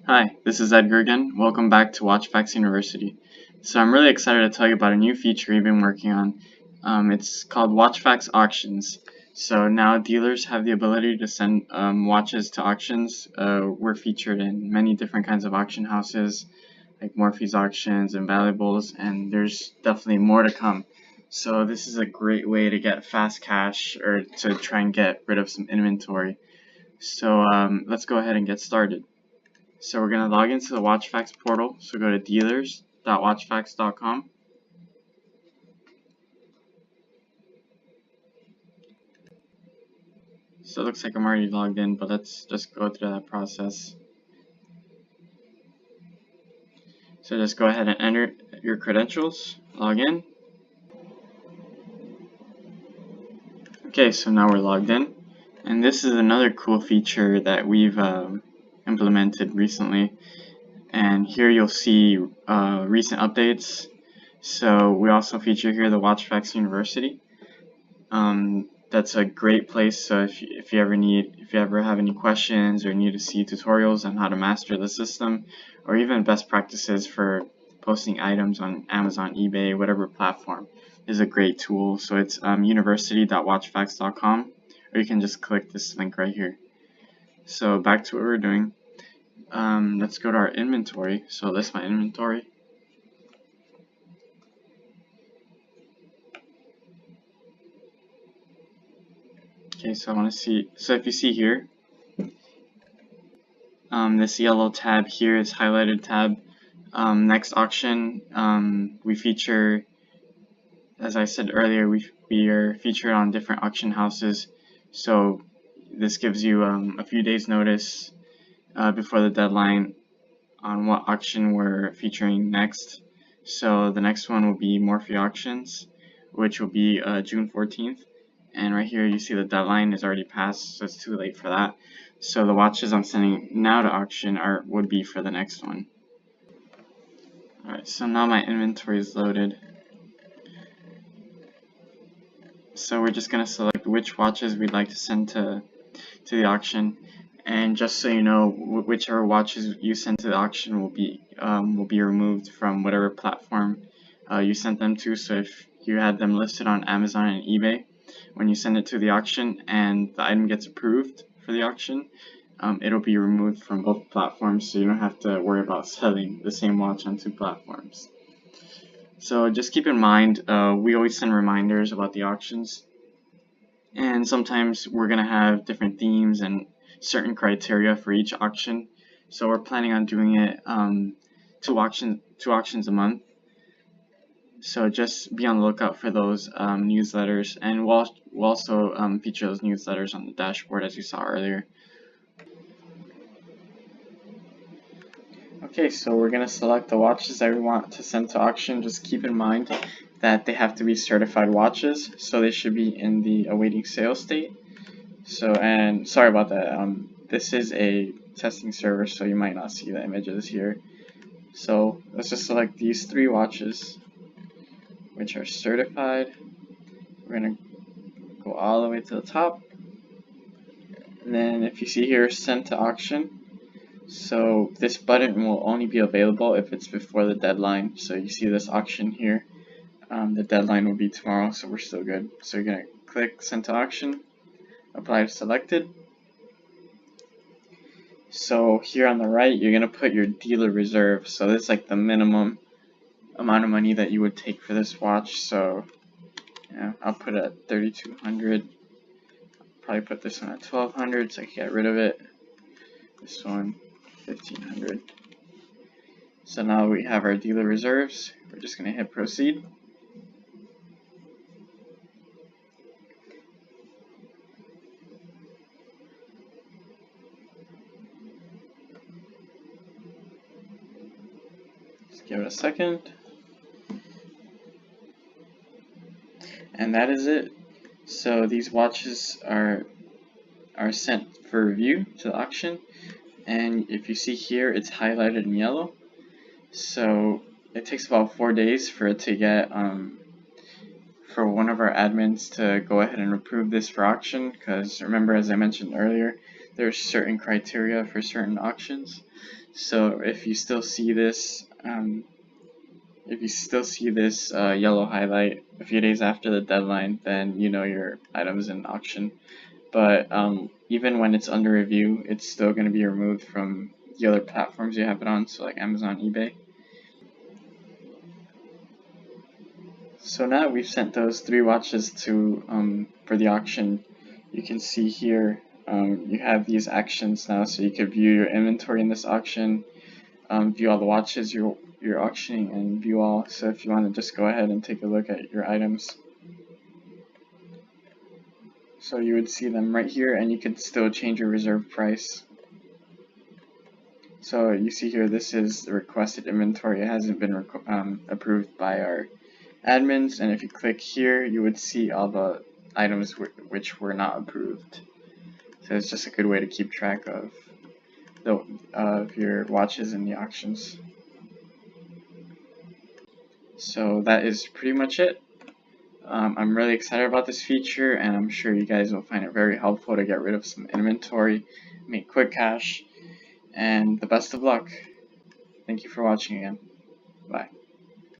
Hi, this is Edgar again. Welcome back to WatchFacts University. So I'm really excited to tell you about a new feature we've been working on. It's called WatchFacts Auctions. So now dealers have the ability to send watches to auctions. We're featured in many different kinds of auction houses, like Morphe's Auctions and Valuables, and there's definitely more to come. So this is a great way to get fast cash or to try and get rid of some inventory. So let's go ahead and get started. So we're going to log into the WatchFacts portal. So go to dealers.watchfacts.com. So it looks like I'm already logged in, but let's just go through that process. So just go ahead and enter your credentials, log in. Okay, so now we're logged in. And this is another cool feature that we've implemented recently. And here you'll see recent updates. So we also feature here the WatchFacts University. That's a great place. So if you ever have any questions or need to see tutorials on how to master the system, or even best practices for posting items on Amazon, eBay, whatever platform, is a great tool. So it's university.watchfacts.com, or you can just click this link right here. So back to what we're doing. Let's go to our inventory. So list my inventory. Okay, so I want to see, so if you see here, this yellow tab here is highlighted tab. Next auction, we feature, as I said earlier, we are featured on different auction houses. So this gives you a few days notice before the deadline on what auction we're featuring next. So the next one will be Morphe Auctions, which will be June 14th. And right here you see the deadline is already passed, so it's too late for that. So the watches I'm sending now to auction would be for the next one. Alright, so now my inventory is loaded. So we're just going to select which watches we'd like to send to the auction. And just so you know, whichever watches you send to the auction will be removed from whatever platform you sent them to. So if you had them listed on Amazon and eBay, when you send it to the auction and the item gets approved for the auction, it'll be removed from both platforms, so you don't have to worry about selling the same watch on two platforms. So just keep in mind, we always send reminders about the auctions, and sometimes we're going to have different themes and certain criteria for each auction. So we're planning on doing it two auctions a month. So just be on the lookout for those newsletters, and we'll also feature those newsletters on the dashboard as you saw earlier. Okay, so we're going to select the watches that we want to send to auction. Just keep in mind that they have to be certified watches, so they should be in the awaiting sale state. So, and sorry about that, this is a testing server, so you might not see the images here. So let's just select these three watches which are certified. We're going to go all the way to the top, and then if you see here, send to auction, so this button will only be available if it's before the deadline. So you see this auction here, the deadline will be tomorrow, so we're still good. So you're going to click send to auction, apply to selected. So here on the right, you're going to put your dealer reserve. So this is like the minimum amount of money that you would take for this watch. So yeah, I'll put it at 3,200. Probably put this one at 1,200 so I can get rid of it. This one 1,500. So now we have our dealer reserves. We're just going to hit proceed. Just give it a second. And that is it. So these watches are sent for review to the auction, and if you see here, it's highlighted in yellow. So it takes about 4 days for it to get for one of our admins to go ahead and approve this for auction, because remember, as I mentioned earlier, there's certain criteria for certain auctions. So if you still see this yellow highlight a few days after the deadline, then you know your item is in auction. But even when it's under review, it's still going to be removed from the other platforms you have it on, so like Amazon, eBay. So now we've sent those 3 watches to for the auction. You can see here you have these actions now, so you could view your inventory in this auction, view all the watches you're auctioning, and view all. So if you want to just go ahead and take a look at your items, so you would see them right here, and you could still change your reserve price. So you see here, this is the requested inventory. It hasn't been approved by our admins, and if you click here, you would see all the items which were not approved. So it's just a good way to keep track of your watches in the auctions. So that is pretty much it. I'm really excited about this feature, and I'm sure you guys will find it very helpful to get rid of some inventory, make quick cash, and the best of luck. Thank you for watching again. Bye.